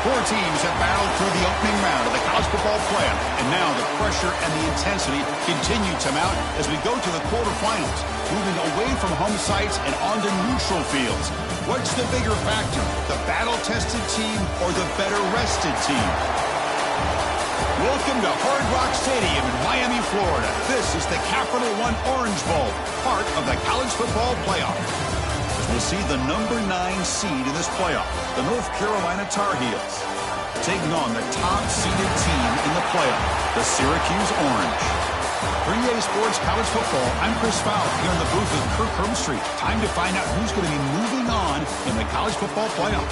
Four teams have battled through the opening round of the college football playoff, and now the pressure and the intensity continue to mount as we go to the quarterfinals, moving away from home sites and onto neutral fields. What's the bigger factor, the battle-tested team or the better-rested team? Welcome to Hard Rock Stadium in Miami, Florida. This is the Capital One Orange Bowl, part of the college football playoff. We'll see the number 9 seed in this playoff, the North Carolina Tar Heels, taking on the top-seeded team in the playoff, the Syracuse Orange. For EA Sports College Football, I'm Chris Fowler here in the booth with Kirk Herbstreit. Time to find out who's going to be moving on in the college football playoff.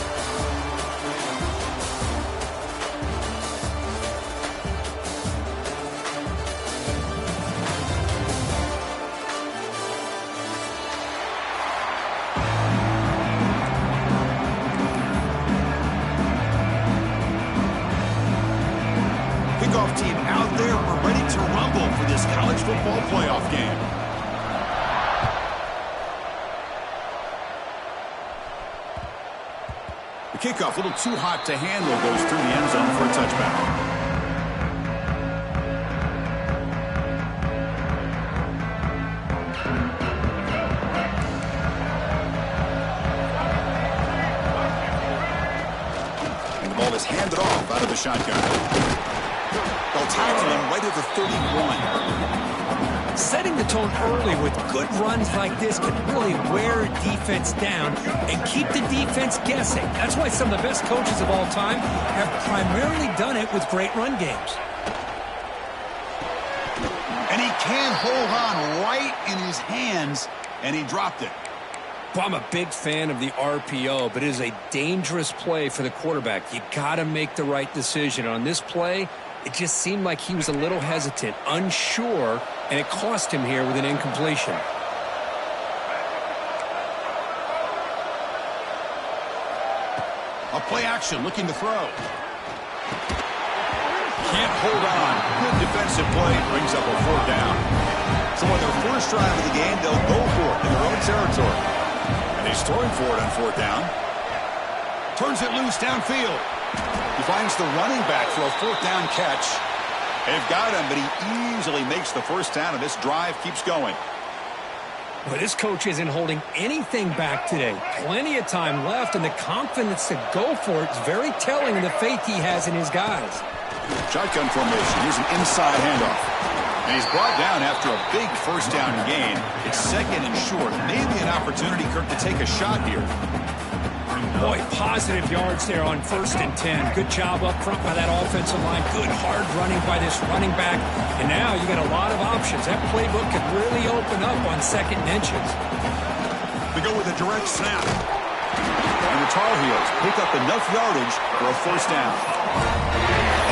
Kickoff team out there. We're ready to rumble for this college football playoff game. The kickoff, a little too hot to handle, goes through the end zone for a touchback. And the ball is handed off out of the shotgun. They'll tackle him right at the 31. Setting the tone early with good runs like this can really wear a defense down and keep the defense guessing. That's why some of the best coaches of all time have primarily done it with great run games. And he can't hold on right in his hands, and he dropped it. Well, I'm a big fan of the RPO, but it is a dangerous play for the quarterback. You got to make the right decision. On this play, it just seemed like he was a little hesitant, unsure, and it cost him here with an incompletion. A play action, looking to throw. Can't hold on. Good defensive play, brings up a fourth down. So on their first drive of the game, they'll go for it in their own territory. And he's throwing for it on fourth down. Turns it loose downfield. He finds the running back for a fourth down catch. They've got him, but he easily makes the first down, and this drive keeps going. Well, this coach isn't holding anything back today. Plenty of time left, and the confidence to go for it is very telling of the faith he has in his guys. Shotgun formation. Here's an inside handoff. And he's brought down after a big first down gain. It's second and short. Maybe an opportunity, Kirk, to take a shot here. Boy, positive yards there on 1st and 10. Good job up front by that offensive line. Good hard running by this running back. And now you got a lot of options. That playbook could really open up on 2nd and inches. We go with a direct snap. And the Tar Heels pick up enough yardage for a first down.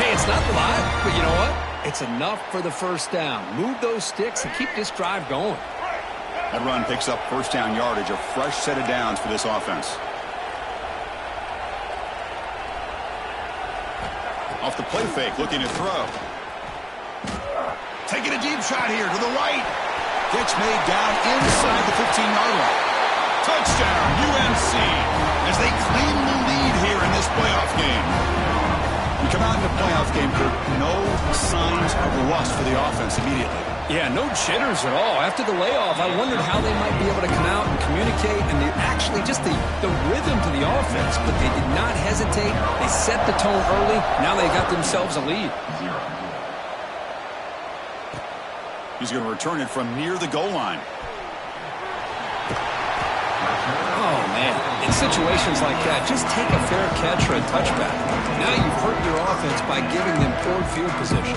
Hey, it's not a lot, but you know what? It's enough for the first down. Move those sticks and keep this drive going. That run picks up first down yardage, a fresh set of downs for this offense. Off the play fake, looking to throw. Taking a deep shot here to the right. Catch made down inside the 15-yard line. Touchdown, UNC, as they claim the lead here in this playoff game. We come out in the playoff game, Kirk, no signs of rust for the offense immediately. Yeah, no jitters at all. After the layoff, I wondered how they might be able to come out and communicate and actually just the rhythm to the offense, but they did not hesitate. They set the tone early. Now they got themselves a lead. He's going to return it from near the goal line. Oh, man. In situations like that, just take a fair catch or a touchback. Now you've hurt your offense by giving them poor field position.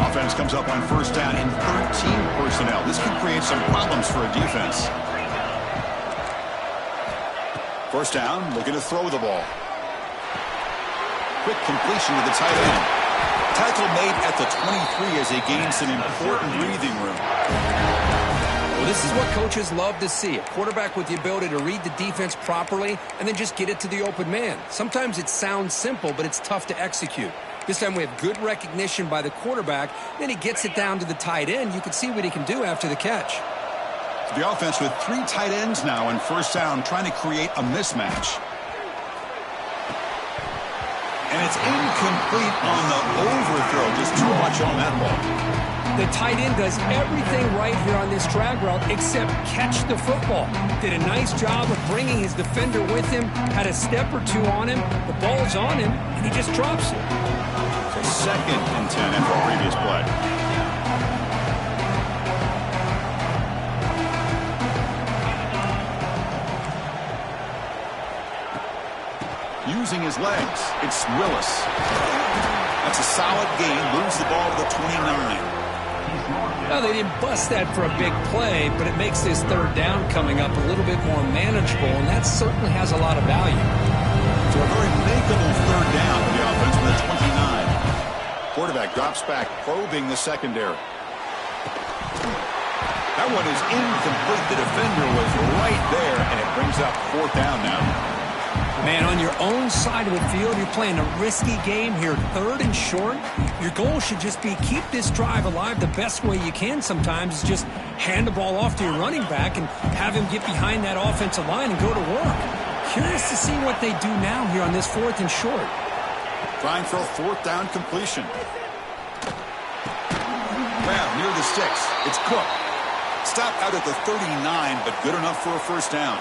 Offense comes up on first down in 13 personnel. This can create some problems for a defense. First down, looking to throw the ball. Quick completion to the tight end. Tackle made at the 23 as they gain some important breathing room. Well, this is what coaches love to see. A quarterback with the ability to read the defense properly and then just get it to the open man. Sometimes it sounds simple, but it's tough to execute. This time we have good recognition by the quarterback. Then he gets it down to the tight end. You can see what he can do after the catch. The offense with 3 tight ends now in first down, trying to create a mismatch. And it's incomplete on the overthrow. Just too much on that ball. The tight end does everything right here on this drag route except catch the football. Did a nice job of bringing his defender with him, had a step or two on him, the ball's on him, and he just drops it. So 2nd and 10 after the previous play. Using his legs, it's Willis. That's a solid gain, moves the ball to the 29. Well, they didn't bust that for a big play, but it makes this 3rd down coming up a little bit more manageable, and that certainly has a lot of value. So a very makeable 3rd down for the offense with the 29. Quarterback drops back, probing the secondary. That one is incomplete. The defender was right there, and it brings up 4th down now. Man, on your own side of the field, you're playing a risky game here, 3rd and short. Your goal should just be keep this drive alive the best way you can sometimes is just hand the ball off to your running back and have him get behind that offensive line and go to work. Curious to see what they do now here on this 4th and short. Trying for a 4th down completion. Well, near the sticks. It's Cook. Stopped out at the 39, but good enough for a 1st down.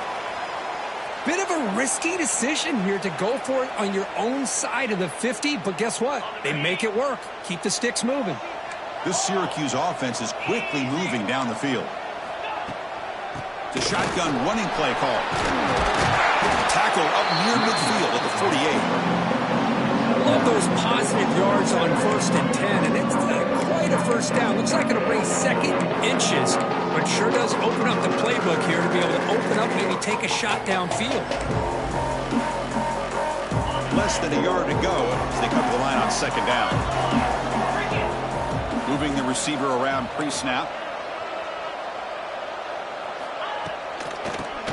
Bit of a risky decision here to go for it on your own side of the 50, but guess what? They make it work. Keep the sticks moving. This Syracuse offense is quickly moving down the field. The shotgun running play call. Tackle up near midfield at the 48. Love those positive yards on 1st and 10, and it's not quite a 1st down. Looks like it'll raise 2nd inches, but sure does open up the playbook here to be able to open up, maybe take a shot downfield. Less than a yard to go as they come to the line on 2nd down. Moving the receiver around pre-snap.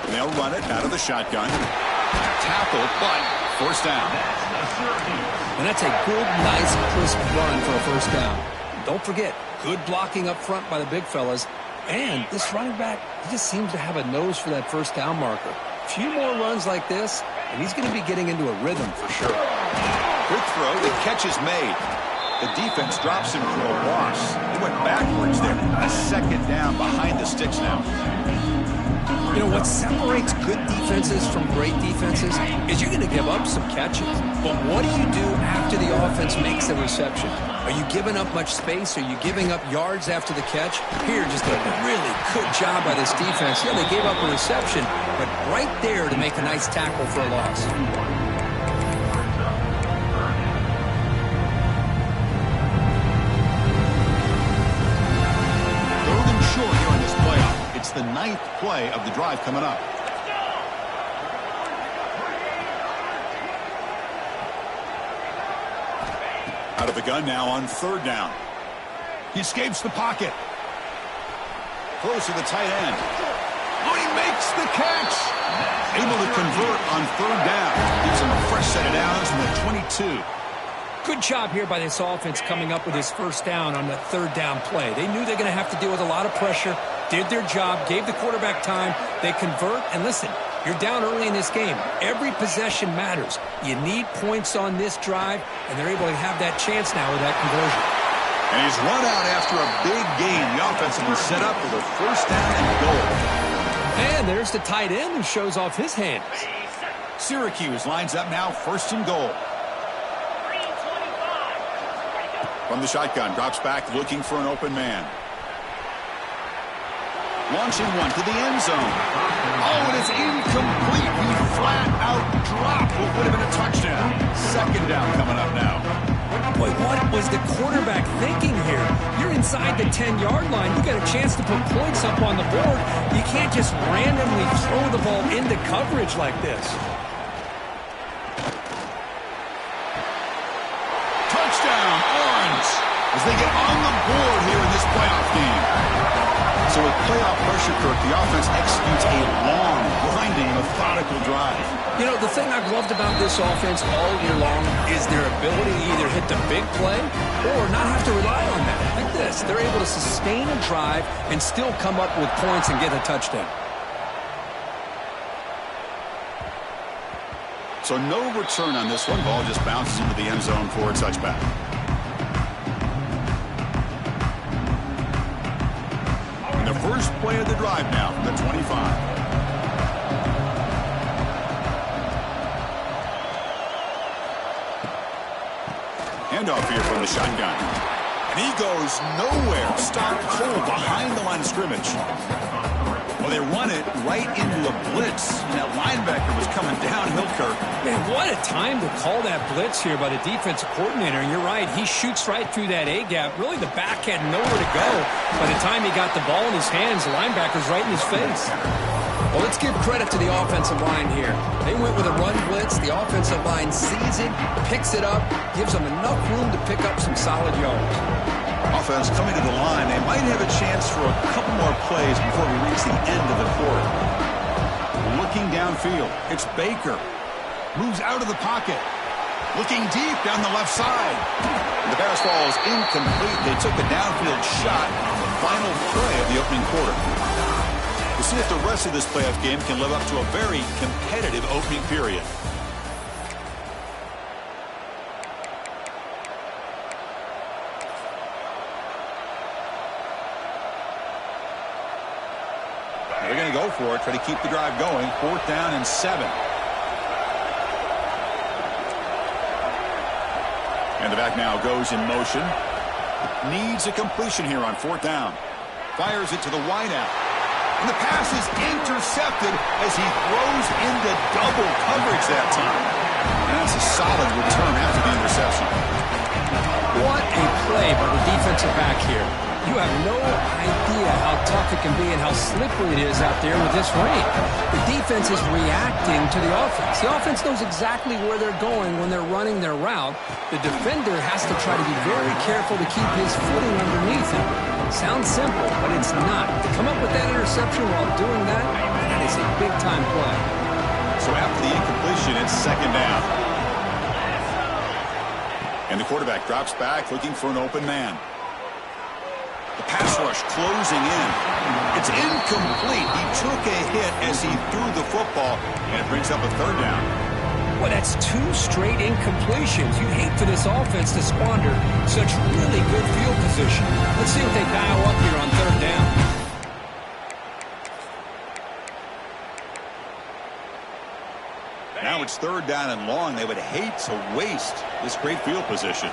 They'll run it out of the shotgun. Tackled, but 1st down. And that's a good, nice, crisp run for a 1st down. Don't forget, good blocking up front by the big fellas. And this running back, he just seems to have a nose for that 1st down marker. A few more runs like this, and he's going to be getting into a rhythm for sure. Quick throw, the catch is made. The defense drops him for a loss. He went backwards there. A 2nd down behind the sticks now. You know, what separates good defenses from great defenses is you're going to give up some catches. But what do you do after the offense makes the reception? Are you giving up much space? Are you giving up yards after the catch? Here, just a really good job by this defense. Yeah, they gave up a reception, but right there to make a nice tackle for a loss. 3rd and short here in this playoff. It's the 9th play of the drive coming up. Out of the gun now on 3rd down. He escapes the pocket. Close to the tight end. Oh, he makes the catch. Able to convert on 3rd down. Gives him a fresh set of downs from the 22. Good job here by this offense coming up with his 1st down on the 3rd down play. They knew they're going to have to deal with a lot of pressure, did their job, gave the quarterback time. They convert, and listen, you're down early in this game. Every possession matters. You need points on this drive, and they're able to have that chance now with that conversion. And he's run out after a big gain. The offense will be set up with a 1st down and goal. And there's the tight end who shows off his hands. Syracuse lines up now 1st and goal. From the shotgun, drops back looking for an open man. Launching one to the end zone. Oh, and it's incomplete. He flat out dropped what would have been a touchdown. 2nd down coming up now. Boy, what was the quarterback thinking here? You're inside the 10-yard line. You got a chance to put points up on the board. You can't just randomly throw the ball into coverage like this. Touchdown, Orange, as they get on the board here in this playoff game. So with playoff pressure, Kirk, the offense executes a long, grinding, methodical drive. You know, the thing I've loved about this offense all year long is their ability to either hit the big play or not have to rely on that. Like this, they're able to sustain a drive and still come up with points and get a touchdown. So no return on this one. Ball just bounces into the end zone for a touchback. And the first play of the drive now from the 25. Handoff here from the shotgun. And he goes nowhere. Stopped cold behind the line of scrimmage. Well, they run it right into a blitz. And that linebacker was coming downhill, Kirk. Man, what a time to call that blitz here by the defensive coordinator. And you're right, he shoots right through that A-gap. Really, the back had nowhere to go. By the time he got the ball in his hands, the linebacker's right in his face. Well, let's give credit to the offensive line here. They went with a run blitz. The offensive line sees it, picks it up, gives them enough room to pick up some solid yards. Offense coming to the line. They might have a chance for a couple more plays before we reach the end of the quarter. Looking downfield. It's Baker. Moves out of the pocket. Looking deep down the left side. The pass ball is incomplete. They took a downfield shot on the final play of the opening quarter. We'll see if the rest of this playoff game can live up to a very competitive opening period. They're going to go for it, try to keep the drive going. 4th down and 7. And the back now goes in motion. Needs a completion here on 4th down. Fires it to the wideout. And the pass is intercepted as he throws into double coverage that time. And that's a solid return after the interception. What a play by the defensive back here. You have no idea how tough it can be and how slippery it is out there with this rain. The defense is reacting to the offense. The offense knows exactly where they're going when they're running their route. The defender has to try to be very careful to keep his footing underneath him. Sounds simple, but it's not. To come up with that interception while doing that, that is a big-time play. So after the incompletion, it's 2nd down. And the quarterback drops back looking for an open man. The pass rush closing in. It's incomplete. He took a hit as he threw the football, and it brings up a 3rd down. Well, that's 2 straight incompletions. You hate for this offense to squander such really good field position. Let's see what they dial up here on 3rd down. Now it's 3rd down and long. They would hate to waste this great field position.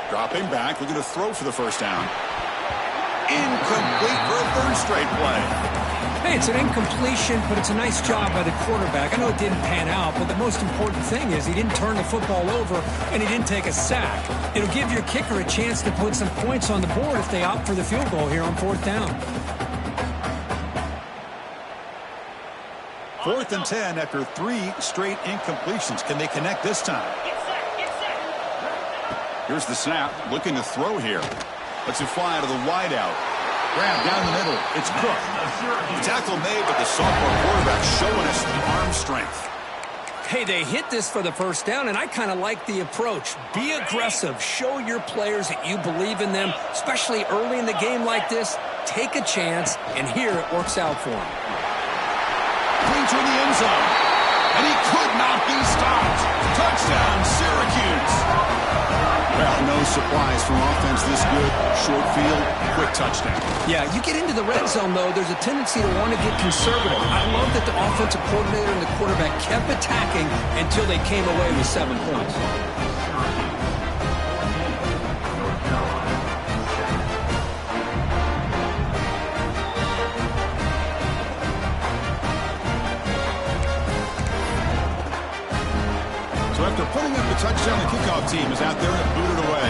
Dropping back, looking to throw for the 1st down. Incomplete for a 3rd straight play. Hey, it's an incompletion, but it's a nice job by the quarterback. I know it didn't pan out, but the most important thing is he didn't turn the football over and he didn't take a sack. It'll give your kicker a chance to put some points on the board if they opt for the field goal here on 4th down. 4th and 10 after 3 straight incompletions. Can they connect this time? Here's the snap. Looking to throw here. Lets it fly to the wideout. Grab down the middle. It's Cook. Tackle made, but the sophomore quarterback showing us the arm strength. Hey, they hit this for the 1st down, and I kind of like the approach. Be aggressive. Show your players that you believe in them, especially early in the game like this. Take a chance, and here it works out for him. Clean to the end zone. And he could not be stopped. Touchdown, Syracuse. Well, no surprise from offense this good. Short field, quick touchdown. Yeah, you get into the red zone, though, there's a tendency to want to get conservative. I love that the offensive coordinator and the quarterback kept attacking until they came away with 7 points. So after putting up the touchdown, the kickoff team is out there and booted away.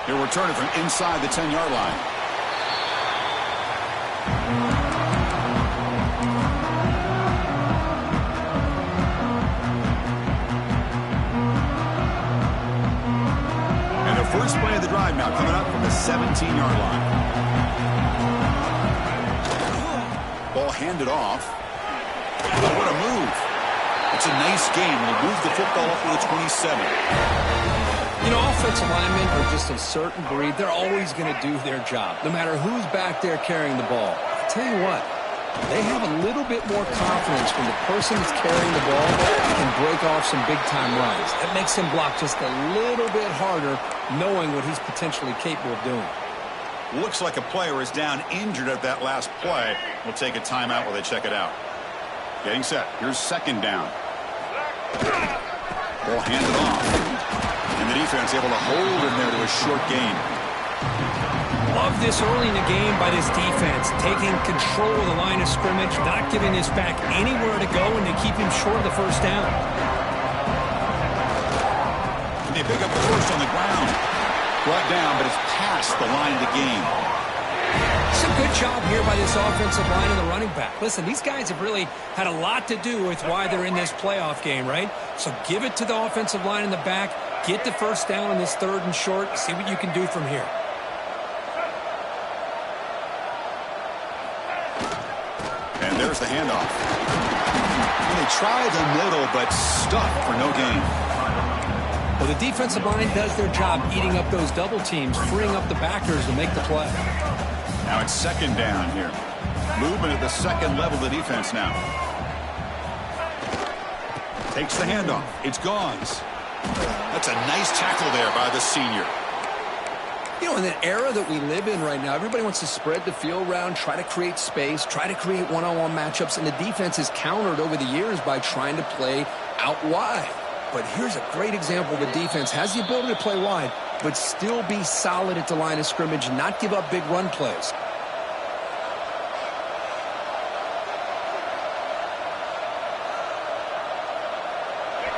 He'll return it from inside the 10-yard line. timeout coming up from the 17-yard line. Ball handed off. Oh, what a move. It's a nice game. They move the football up to the 27. You know, offensive linemen are just a certain breed. They're always going to do their job, no matter who's back there carrying the ball. I'll tell you what, they have a little bit more confidence when the person that's carrying the ball can break off some big-time runs. That makes him block just a little bit harder, knowing what he's potentially capable of doing. Looks like a player is down injured at that last play. We'll take a timeout while they check it out. Getting set. Here's second down. Ball handed off. And the defense able to hold him there to a short gain. Love this early in the game by this defense, taking control of the line of scrimmage, not giving this back anywhere to go, and to keep him short of the first down. And they pick up the first on the ground. Brought down, but it's past the line of the game. It's a good job here by this offensive line and the running back. Listen, these guys have really had a lot to do with why they're in this playoff game, right? So give it to the offensive line in the back. Get the first down on this third and short. See what you can do from here. And there's the handoff. And they try the middle, but stuck for no gain. Well, the defensive line does their job eating up those double teams, freeing up the backers to make the play. Now it's second down here. Movement at the second level of the defense now. Takes the handoff. It's Gauze. That's a nice tackle there by the senior. You know, in the era that we live in right now, everybody wants to spread the field around, try to create space, try to create one-on-one matchups, and the defense is countered over the years by trying to play out wide. But here's a great example of a defense has the ability to play wide, but still be solid at the line of scrimmage and not give up big run plays.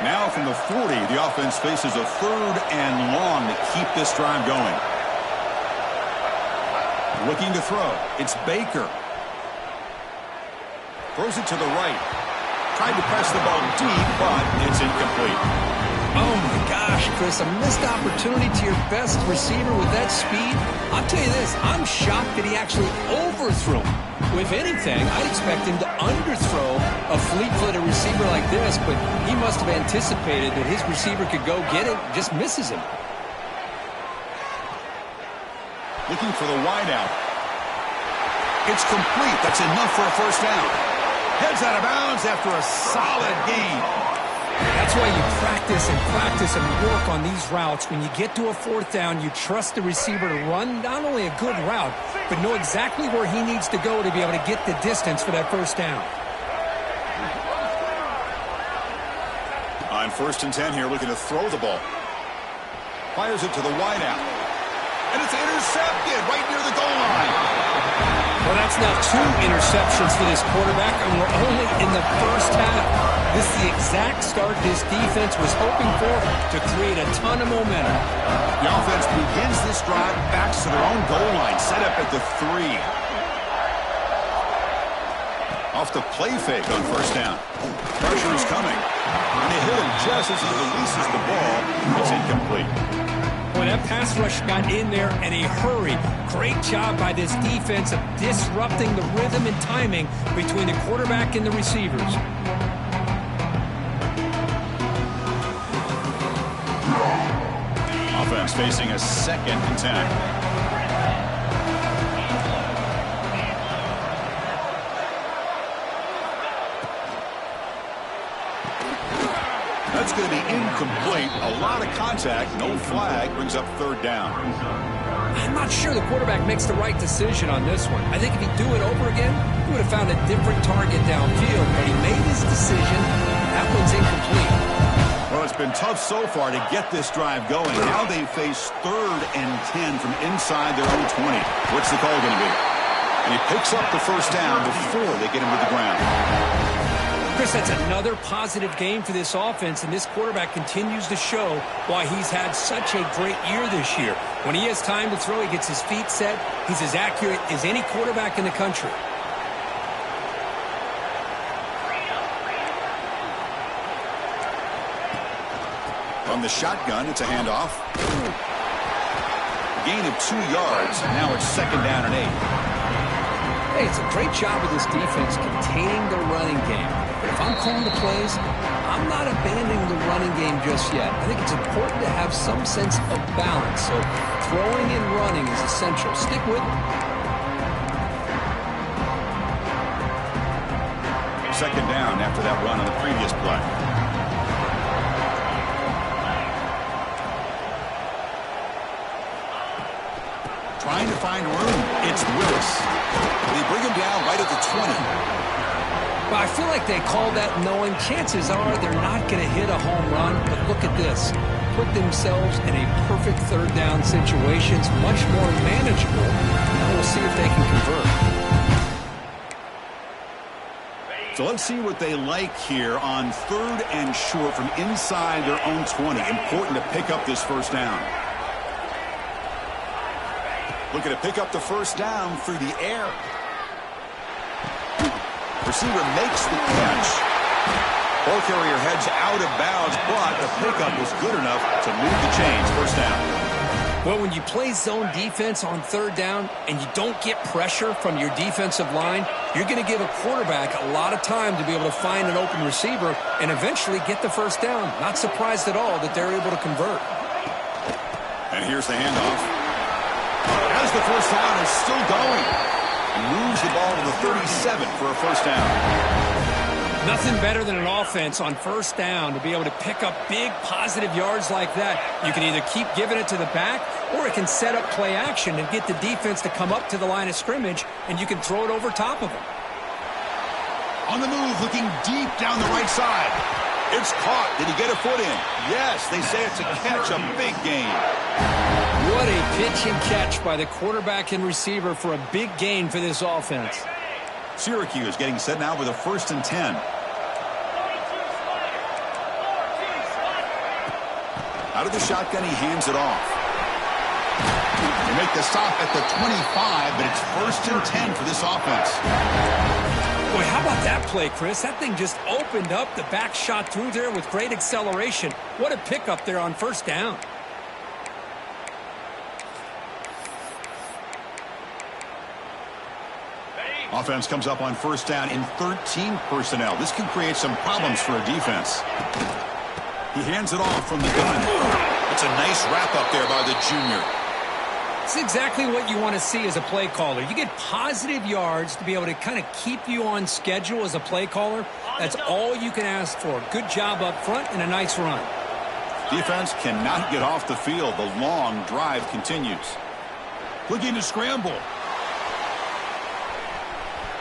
Now from the 40, the offense faces a third and long to keep this drive going. Looking to throw. It's Baker. Throws it to the right. Tried to press the ball deep, but it's incomplete. Oh, my gosh, Chris, a missed opportunity to your best receiver with that speed. I'll tell you this, I'm shocked that he actually overthrew him. If anything, I'd expect him to underthrow a fleet-footed receiver like this, but he must have anticipated that his receiver could go get it, just misses him. Looking for the wideout. It's complete. That's enough for a first down. Heads out of bounds after a solid gain. That's why you practice and work on these routes. When you get to a fourth down, you trust the receiver to run not only a good route, but know exactly where he needs to go to be able to get the distance for that first down. On 1st and 10 here, looking to throw the ball. Fires it to the wideout. And it's intercepted right near the goal line. Well, that's now 2 interceptions for this quarterback, and we're only in the first half. This is the exact start this defense was hoping for to create a ton of momentum. The offense begins this drive, backs to their own goal line, set up at the 3. Off the play fake on first down. Pressure is coming. And they hit him just as he releases the ball. It's incomplete. Boy, that pass rush got in there in a hurry. Great job by this defense of disrupting the rhythm and timing between the quarterback and the receivers. Offense facing a 2nd and 10. That's going to be incomplete. A lot of contact. No flag. Brings up 3rd down. I'm not sure the quarterback makes the right decision on this one. I think if he'd do it over again, he would have found a different target downfield. But he made his decision. That one's incomplete. Well, it's been tough so far to get this drive going. Now they face 3rd and 10 from inside their own 20. What's the call going to be? And he picks up the first down before they get him to the ground. Chris, that's another positive game for this offense, and this quarterback continues to show why he's had such a great year this year. When he has time to throw, he gets his feet set. He's as accurate as any quarterback in the country. From the shotgun, it's a handoff. gain of 2 yards. Now it's 2nd down and 8. Hey, it's a great job of this defense containing the running game. But if I'm calling the plays, I'm not abandoning the running game just yet. I think it's important to have some sense of balance. So throwing and running is essential. Stick with it. 2nd down after that run on the previous play. Trying to find room. It's Willis. They bring him down right at the 20. Well, I feel like they called that knowing chances are they're not going to hit a home run. But look at this. Put themselves in a perfect 3rd down situation. It's much more manageable. Now we'll see if they can convert. So let's see what they like here on 3rd and short from inside their own 20. Important to pick up this 1st down. Looking to pick up the 1st down through the air. Receiver makes the catch. Ball carrier heads out of bounds, but the pickup was good enough to move the chains. 1st down. Well, when you play zone defense on 3rd down and you don't get pressure from your defensive line, you're going to give a quarterback a lot of time to be able to find an open receiver and eventually get the 1st down. Not surprised at all that they're able to convert. And here's the handoff. As the 1st down is still going. And moves the ball to the 37 for a 1st down. Nothing better than an offense on 1st down to be able to pick up big positive yards like that. You can either keep giving it to the back or it can set up play action and get the defense to come up to the line of scrimmage and you can throw it over top of them. On the move, looking deep down the right side. It's caught. Did he get a foot in? Yes, they say it's a catch, a big gain. What a pitch and catch by the quarterback and receiver for a big gain for this offense. Syracuse getting set now with a 1st and 10. Out of the shotgun, he hands it off. They make the stop at the 25, but it's 1st and 10 for this offense. Boy, how about that play, Chris? That thing just opened up. The back shot through there with great acceleration. What a pickup there on 1st down. Offense comes up on 1st down in 13 personnel. This can create some problems for a defense. He hands it off from the gun. It's a nice wrap up there by the junior. It's exactly what you want to see as a play caller. You get positive yards to be able to kind of keep you on schedule as a play caller. That's all you can ask for. Good job up front and a nice run. Defense cannot get off the field. The long drive continues. Looking to scramble.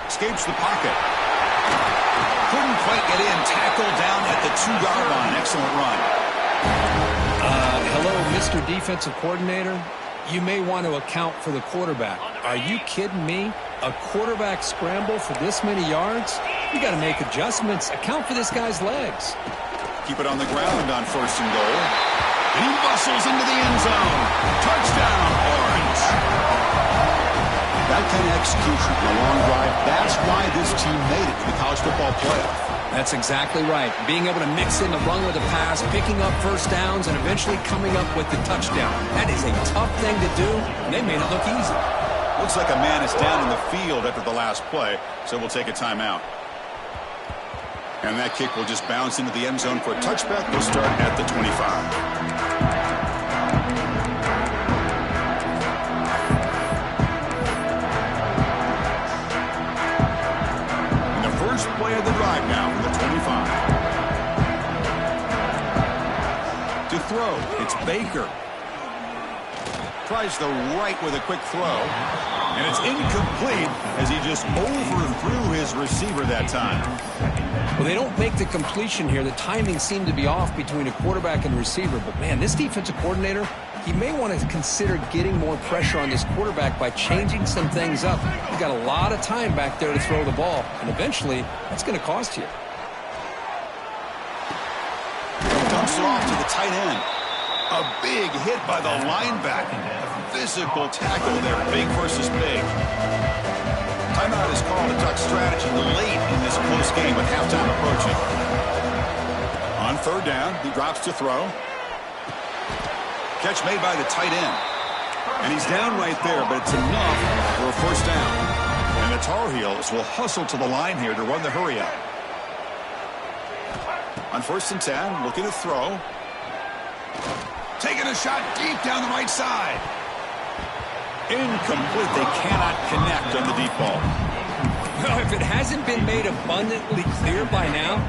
Escapes the pocket. Couldn't quite get in. Tackled down at the 2-yard line. Excellent run. Hello, Mr. Defensive Coordinator. You may want to account for the quarterback. Are you kidding me? A quarterback scramble for this many yards? You got to make adjustments. Account for this guy's legs. Keep it on the ground on 1st and goal. And he bustles into the end zone. Touchdown, Orange. That kind of execution, a long drive, that's why this team made it to the college football playoff. That's exactly right. Being able to mix in the run with the pass, picking up 1st downs, and eventually coming up with the touchdown. That is a tough thing to do, and they made it look easy. Looks like a man is down in the field after the last play, so we'll take a timeout. And that kick will just bounce into the end zone for a touchback. We'll start at the 25. First play of the drive now from the 25. To throw, it's Baker. Tries the right with a quick throw. And it's incomplete as he just overthrew his receiver that time. Well, they don't make the completion here. The timing seemed to be off between a quarterback and receiver. But, man, this defensive coordinator, he may want to consider getting more pressure on this quarterback by changing some things up. He's got a lot of time back there to throw the ball, and eventually that's going to cost you. Dumps it off to the tight end. A big hit by the linebacker. A physical tackle there, big versus big. Timeout is called to Duck strategy late in this close game with halftime approaching. On 3rd down, he drops to throw. Catch made by the tight end. And he's down right there, but it's enough for a first down. And the Tar Heels will hustle to the line here to run the hurry up. On 1st and 10, looking to throw. Taking a shot deep down the right side. Incomplete. They cannot connect on the deep ball. Well, if it hasn't been made abundantly clear by now,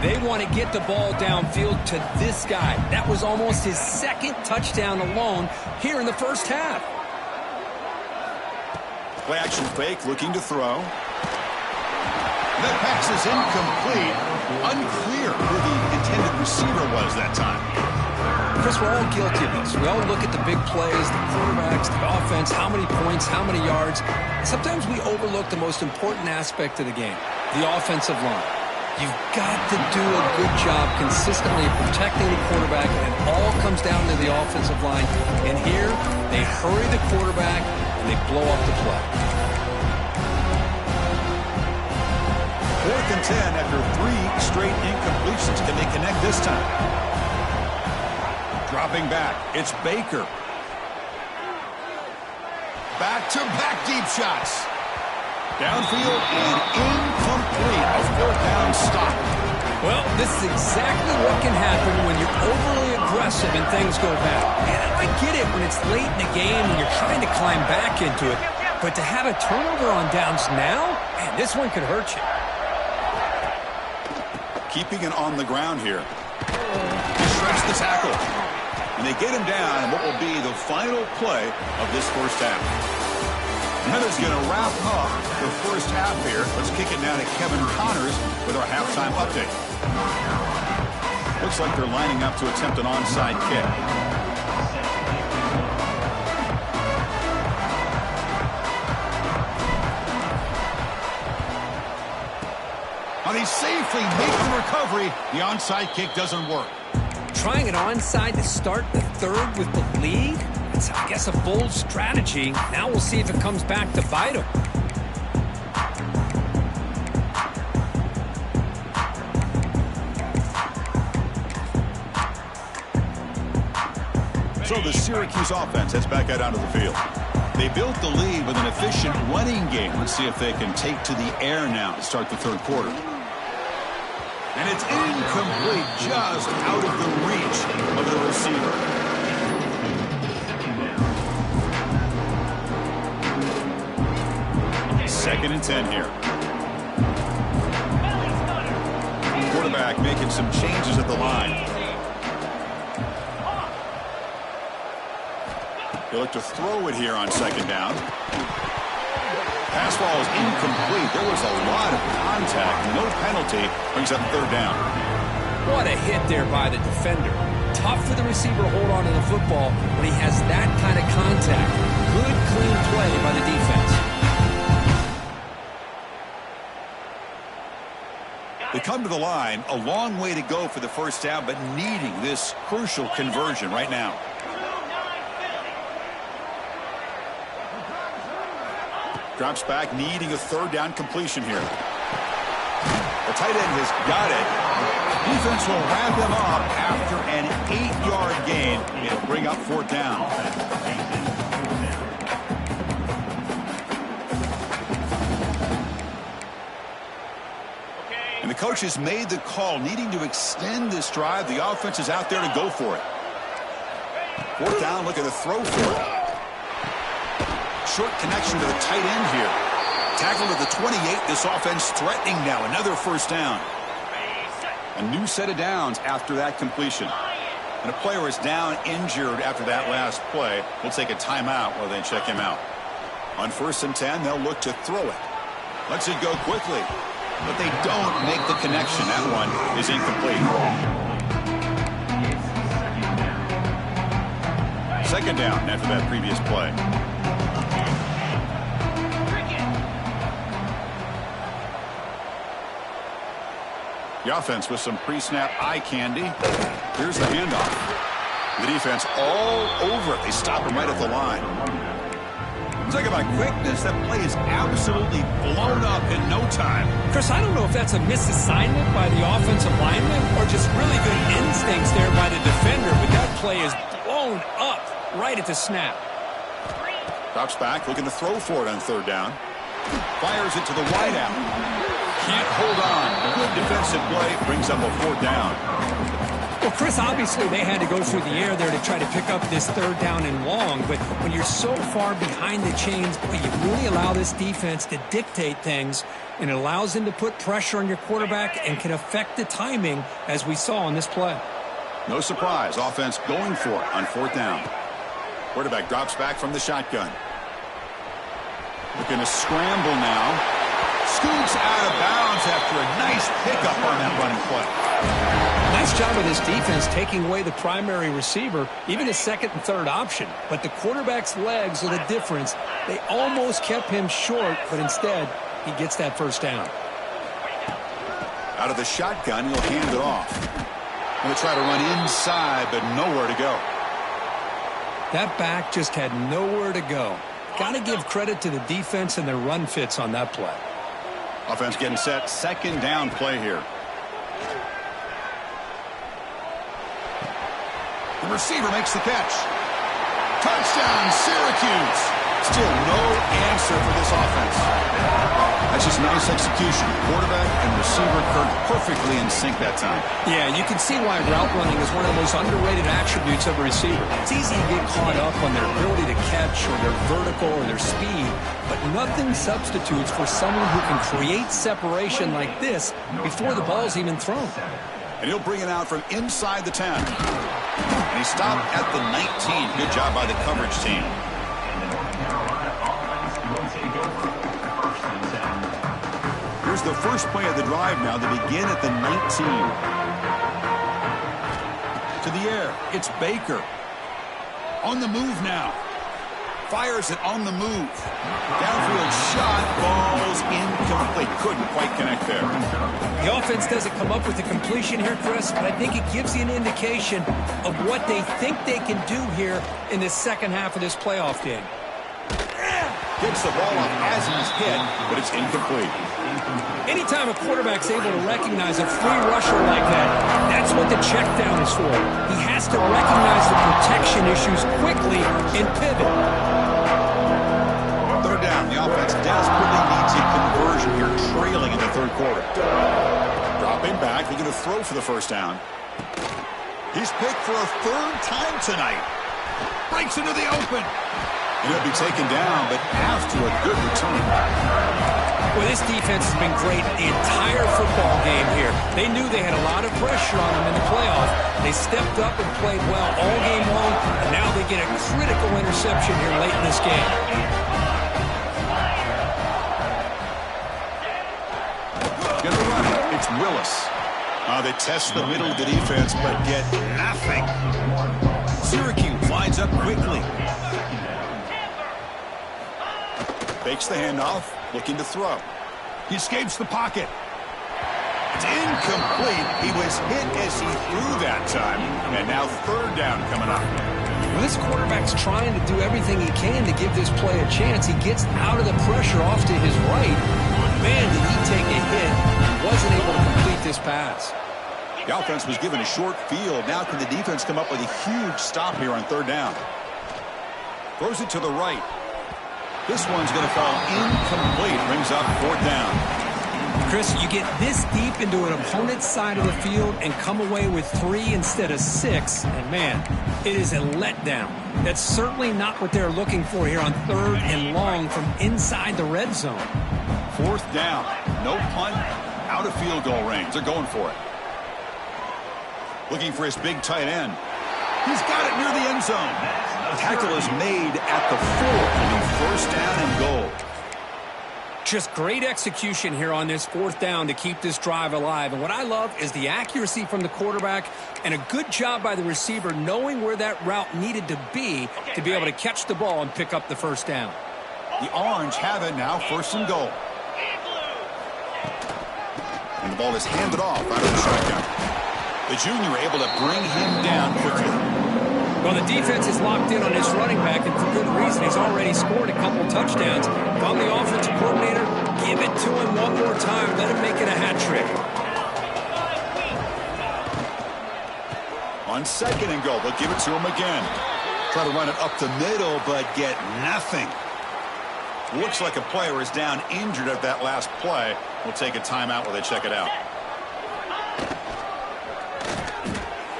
they want to get the ball downfield to this guy. That was almost his 2nd touchdown alone here in the first half. Play action fake, looking to throw. That pass is incomplete. Unclear who the intended receiver was that time. Chris, we're all guilty of this. We all look at the big plays, the quarterbacks, the offense, how many points, how many yards. Sometimes we overlook the most important aspect of the game, the offensive line. You've got to do a good job consistently protecting the quarterback, and it all comes down to the offensive line. And here, they hurry the quarterback, and they blow up the play. 4th and 10 after 3 straight incompletions. Can they connect this time? Dropping back, it's Baker. Back-to-back deep shots. Downfield and incomplete. A 4th down stop. Well, this is exactly what can happen when you're overly aggressive and things go bad. And I get it when it's late in the game and you're trying to climb back into it. But to have a turnover on downs now, man, this one could hurt you. Keeping it on the ground here. He shreds the tackle. And they get him down in what will be the final play of this first half. Heather's going to wrap up the first half here. Let's kick it now to Kevin Connors with our halftime update. Looks like they're lining up to attempt an onside kick. Now they safely make the recovery. The onside kick doesn't work. Trying an onside to start the 3rd with the lead? It's, I guess, a bold strategy. Now we'll see if it comes back to bite him. So the Syracuse offense heads back out onto the field. They built the lead with an efficient running game. Let's see if they can take to the air now to start the 3rd quarter. And it's incomplete, just out of the reach of the receiver. Second and 10 here. Quarterback making some changes at the line. He'll look to throw it here on 2nd down. Pass ball is incomplete. There was a lot of contact. No penalty. Brings up 3rd down. What a hit there by the defender. Tough for the receiver to hold on to the football when he has that kind of contact. Good, clean play by the defense. They come to the line. A long way to go for the first down, but needing this crucial conversion right now. Drops back, needing a 3rd down completion here. The tight end has got it. Defense will wrap him up after an 8-yard gain. It'll bring up 4th down. And the coach has made the call, needing to extend this drive. The offense is out there to go for it. 4th down, looking to throw for it. Short connection to the tight end here. Tackle to the 28. This offense threatening now. Another first down. A new set of downs after that completion. And a player is down injured after that last play. We'll take a timeout while they check him out. On 1st and 10, they'll look to throw it. Lets it go quickly. But they don't make the connection. That one is incomplete. 2nd down after that previous play. The offense with some pre-snap eye candy. Here's the handoff. The defense all over it. They stop him right at the line. Talk about quickness. That play is absolutely blown up in no time. Chris, I don't know if that's a misassignment by the offensive lineman or just really good instincts there by the defender, but that play is blown up right at the snap. Drops back, looking to throw for it on third down. Fires it to the wide out. Can't hold on. Good defensive play. Brings up a fourth down. Well, Chris, obviously they had to go through the air there to try to pick up this third down and long. But when you're so far behind the chains, boy, you really allow this defense to dictate things. And it allows them to put pressure on your quarterback and can affect the timing, as we saw on this play. No surprise. Offense going for it on fourth down. Quarterback drops back from the shotgun. Looking to scramble now. Scoots out of bounds after a nice pickup on that running play. Nice job of this defense taking away the primary receiver, even a second and third option. But the quarterback's legs are the difference. They almost kept him short, but instead he gets that first down. Out of the shotgun, he'll hand it off. Going to try to run inside, but nowhere to go. That back just had nowhere to go. Got to give credit to the defense and their run fits on that play. Offense getting set. Second down play here. The receiver makes the catch. Touchdown, Syracuse. Still no answer for this offense. That's just nice execution. Quarterback and receiver perfectly in sync that time. Yeah, you can see why route running is one of the most underrated attributes of a receiver. It's easy to get caught up on their ability to catch or their vertical or their speed, but nothing substitutes for someone who can create separation like this before the ball's even thrown. And he'll bring it out from inside the 10. And he stopped at the 19. Good job by the coverage team. Here's the first play of the drive now. They begin at the 19. To the air. It's Baker. On the move now. Fires it on the move. Downfield shot. Ball's incomplete. Couldn't quite connect there. The offense doesn't come up with the completion here, Chris, but I think it gives you an indication of what they think they can do here in the second half of this playoff game. Gets the ball up as he's hit, but it's incomplete. Anytime a quarterback's able to recognize a free rusher like that, that's what the check down is for. He has to recognize the protection issues quickly and pivot. Third down. The offense desperately needs a conversion here, trailing in the third quarter. Dropping back, looking to throw for the first down. He's picked for a third time tonight. Breaks into the open. And he'll be taken down, but after a good return. Well, this defense has been great the entire football game here. They knew they had a lot of pressure on them in the playoff. They stepped up and played well all game long, and now they get a critical interception here late in this game. Gonna run it. It's Willis. They test the middle of the defense, but get nothing. Syracuse lines up quickly. Fakes the handoff, looking to throw. He escapes the pocket. It's incomplete. He was hit as he threw that time. And now third down coming up. Well, this quarterback's trying to do everything he can to give this play a chance. He gets out of the pressure off to his right. Man, did he take a hit. He wasn't able to complete this pass. The offense was given a short field. Now can the defense come up with a huge stop here on third down? Throws it to the right. This one's going to fall incomplete. Brings up fourth down. Chris, you get this deep into an opponent's side of the field and come away with 3 instead of 6. And, man, it is a letdown. That's certainly not what they're looking for here on third and long from inside the red zone. Fourth down. No punt. Out of field goal range. They're going for it. Looking for his big tight end. He's got it near the end zone. Tackle is made at the 4. It'll be first down and goal. Just great execution here on this fourth down to keep this drive alive. And what I love is the accuracy from the quarterback and a good job by the receiver knowing where that route needed to be able to catch the ball and pick up the first down. The Orange have it now, first and goal. And the ball is handed off out of the shotgun. The junior able to bring him down quickly. Well, the defense is locked in on this running back, and for good reason. He's already scored a couple touchdowns. If I'm the offensive coordinator, give it to him one more time. Let him make it a hat trick. On second and goal, they'll give it to him again. Try to run it up the middle, but get nothing. Looks like a player is down injured at that last play. We'll take a timeout while they check it out.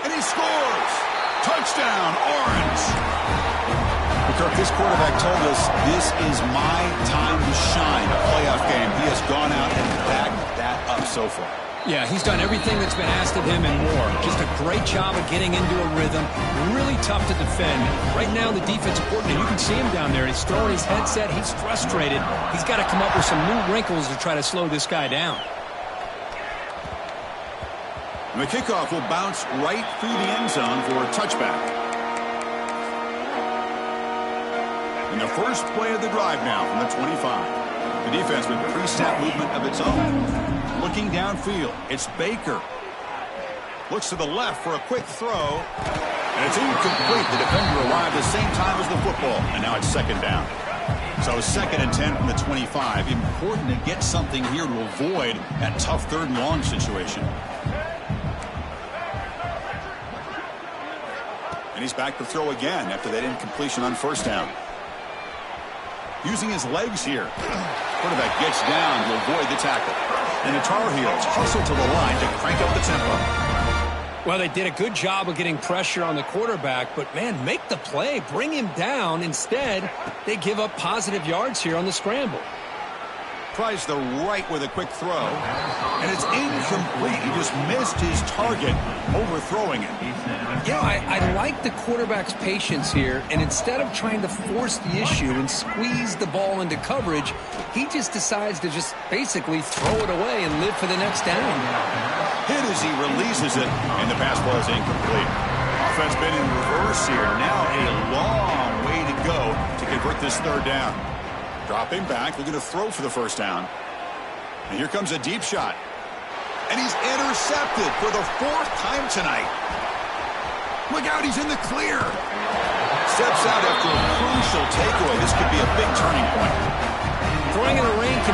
And he scores! Touchdown, Orange! Kirk, this quarterback told us this is my time to shine, a playoff game. He has gone out and backed that up so far. Yeah, he's done everything that's been asked of him and more. Just a great job of getting into a rhythm. Really tough to defend. Right now, the defensive coordinator, you can see him down there. He's throwing his headset. He's frustrated. He's got to come up with some new wrinkles to try to slow this guy down. And the kickoff will bounce right through the end zone for a touchback. And the first play of the drive now from the 25. The defense with pre-snap movement of its own. Looking downfield, it's Baker. Looks to the left for a quick throw. And it's incomplete. The defender arrived at the same time as the football. And now it's second down. So 2nd and 10 from the 25. Important to get something here to avoid that tough 3rd and long situation. And he's back to throw again after that incompletion on 1st down. Using his legs here. Quarterback gets down to avoid the tackle. And the Tar Heels hustle to the line to crank up the tempo. Well, they did a good job of getting pressure on the quarterback, but, man, make the play. Bring him down. Instead, they give up positive yards here on the scramble. Tries the right with a quick throw. And it's incomplete. He just missed his target, overthrowing it. You know, I like the quarterback's patience here, and instead of trying to force the issue and squeeze the ball into coverage, he just decides to just basically throw it away and live for the next down. Hit as he releases it, and the pass ball is incomplete. Offense been in reverse here. Now a long way to go to convert this 3rd down. Dropping back, looking to throw for the 1st down. And here comes a deep shot. And he's intercepted for the 4th time tonight. Look out, he's in the clear. Steps out after a crucial takeaway. This could be a big turning point. Throwing in the rain can be